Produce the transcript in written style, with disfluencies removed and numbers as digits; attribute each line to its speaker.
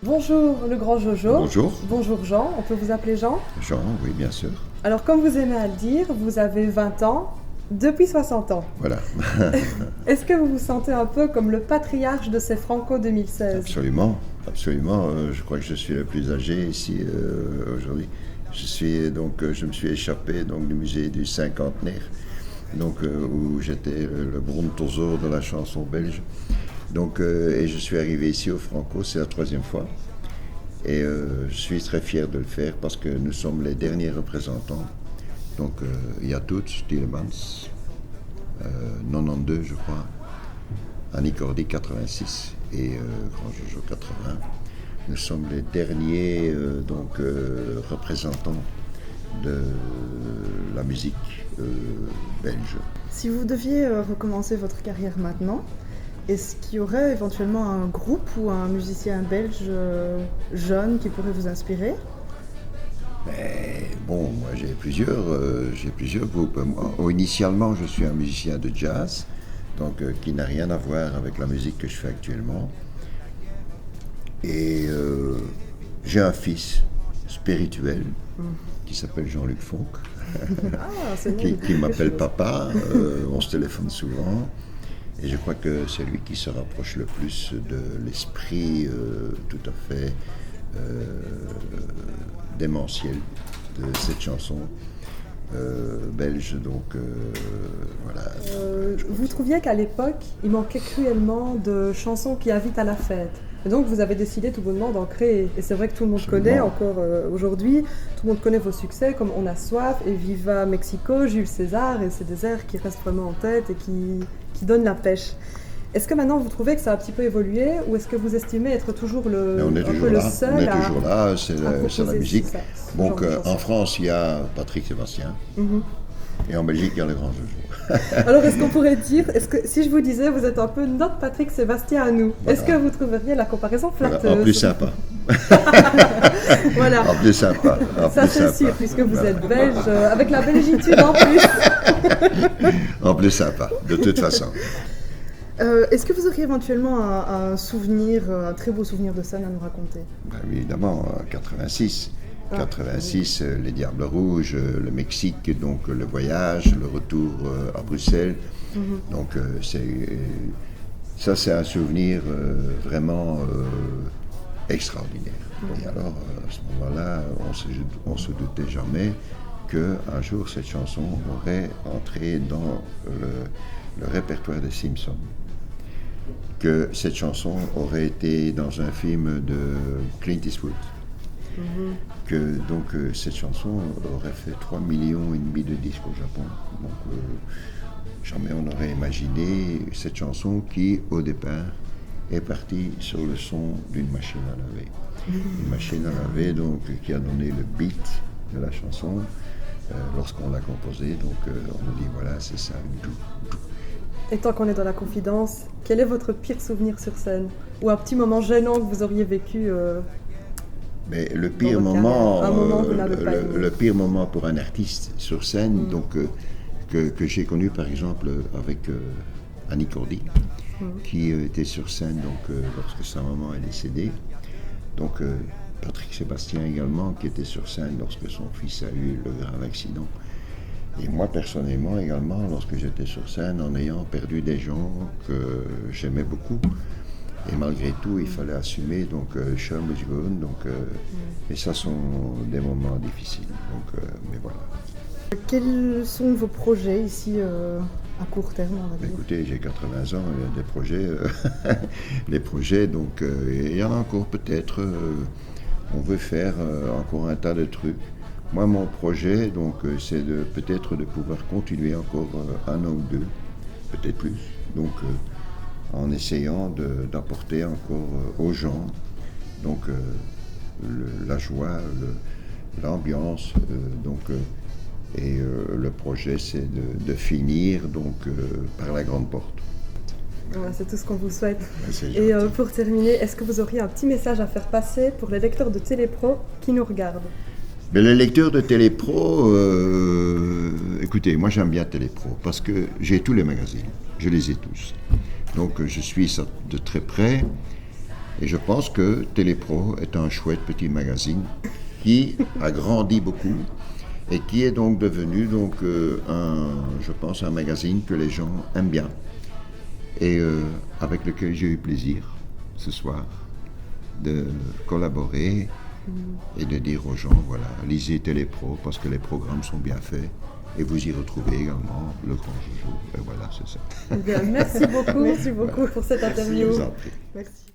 Speaker 1: Bonjour le grand Jojo.
Speaker 2: Bonjour.
Speaker 1: Bonjour Jean, on peut vous appeler Jean?
Speaker 2: Jean, oui, bien sûr.
Speaker 1: Alors comme vous aimez à le dire, vous avez 20 ans depuis 60 ans.
Speaker 2: Voilà.
Speaker 1: Est-ce que vous vous sentez un peu comme le patriarche de ces Franco 2016?
Speaker 2: Absolument, absolument. Je crois que je suis le plus âgé ici aujourd'hui. Je me suis échappé donc du musée du cinquantenaire, où j'étais le Brontosaur de la chanson belge. Et je suis arrivé ici au Franco, c'est la troisième fois. Et je suis très fier de le faire parce que nous sommes les derniers représentants. Il y a toutes, Tielemans, 92 je crois, Annie Cordy 86 et Grand Jojo 80. Nous sommes les derniers représentants de la musique belge.
Speaker 1: Si vous deviez recommencer votre carrière maintenant, est-ce qu'il y aurait éventuellement un groupe ou un musicien belge jeune qui pourrait vous inspirer?
Speaker 2: Mais bon, moi j'ai plusieurs groupes. Moi, initialement, je suis un musicien de jazz, qui n'a rien à voir avec la musique que je fais actuellement. Et j'ai un fils spirituel qui s'appelle Jean-Luc Fonck, qui m'appelle papa. On se téléphone souvent. Et je crois que c'est lui qui se rapproche le plus de l'esprit tout à fait démentiel de cette chanson belge. Voilà.
Speaker 1: Vous trouviez qu'à l'époque, il manquait cruellement de chansons qui invitent à la fête. Et donc vous avez décidé tout bonnement d'en créer. Et c'est vrai que tout le monde connaît encore aujourd'hui, tout le monde connaît vos succès comme On a soif et Viva Mexico, Jules César, et c'est des airs qui restent vraiment en tête et qui donnent la pêche. Est-ce que maintenant vous trouvez que ça a un petit peu évolué ou est-ce que vous estimez être toujours le seul
Speaker 2: on est toujours là, c'est la musique. En France, il y a Patrick Sébastien et en Belgique, il y a le Grand Jojo.
Speaker 1: Alors est-ce qu'on pourrait dire, si je vous disais vous êtes un peu notre Patrick Sébastien à nous, voilà. Est-ce que vous trouveriez la comparaison flatteuse?
Speaker 2: Voilà, en plus sympa.
Speaker 1: Voilà.
Speaker 2: En plus sympa.
Speaker 1: Ça c'est sûr, puisque vous êtes belge, avec la belgitude en plus.
Speaker 2: En plus sympa, de toute façon.
Speaker 1: Est-ce que vous auriez éventuellement un souvenir, un très beau souvenir de scène à nous raconter?
Speaker 2: Ben, évidemment, 86. 86, les Diables Rouges, le Mexique, donc le voyage, le retour à Bruxelles. C'est un souvenir vraiment extraordinaire. Et alors, à ce moment-là, on se doutait jamais qu'un jour cette chanson aurait entré dans le répertoire des Simpsons. Que cette chanson aurait été dans un film de Clint Eastwood. Que cette chanson aurait fait 3,5 millions de disques au Japon. Jamais on aurait imaginé cette chanson qui, au départ, est partie sur le son d'une machine à laver. Une machine à laver qui a donné le beat de la chanson lorsqu'on l'a composée. On a dit voilà, c'est ça, tout.
Speaker 1: Et tant qu'on est dans la confidence, quel est votre pire souvenir sur scène? Ou un petit moment gênant que vous auriez vécu
Speaker 2: mais le pire moment,
Speaker 1: le
Speaker 2: pire moment pour un artiste sur scène, que j'ai connu par exemple avec Annie Cordy, qui était sur scène lorsque sa maman est décédée. Patrick Sébastien également, qui était sur scène lorsque son fils a eu le grave accident. Et moi personnellement également, lorsque j'étais sur scène, en ayant perdu des gens que j'aimais beaucoup. Et malgré tout, il fallait assumer, show must go on, et ça sont des moments difficiles, mais voilà.
Speaker 1: Quels sont vos projets ici à court terme, on va dire?
Speaker 2: Écoutez, j'ai 80 ans, il y a des projets, il y en a encore peut-être, on veut faire encore un tas de trucs. Moi, mon projet, c'est peut-être de pouvoir continuer encore un an ou deux, peut-être plus, en essayant d'apporter encore aux gens la joie, l'ambiance. Le projet, c'est de finir par la grande porte.
Speaker 1: Voilà, c'est tout ce qu'on vous souhaite.
Speaker 2: Et
Speaker 1: pour terminer, est-ce que vous auriez un petit message à faire passer pour les lecteurs de Télépro qui nous regardent?
Speaker 2: Mais les lecteurs de Télépro, écoutez, moi j'aime bien Télépro parce que j'ai tous les magazines, je les ai tous. Je suis ça de très près Et je pense que Télépro est un chouette petit magazine qui a grandi beaucoup et qui est donc devenu je pense, un magazine que les gens aiment bien et avec lequel j'ai eu plaisir ce soir de collaborer et de dire aux gens, voilà, lisez Télépro parce que les programmes sont bien faits et vous y retrouvez également le grand joujou. Et voilà, c'est ça.
Speaker 1: Eh bien, merci beaucoup, pour cette interview.
Speaker 2: Je vous en prie.
Speaker 1: Merci.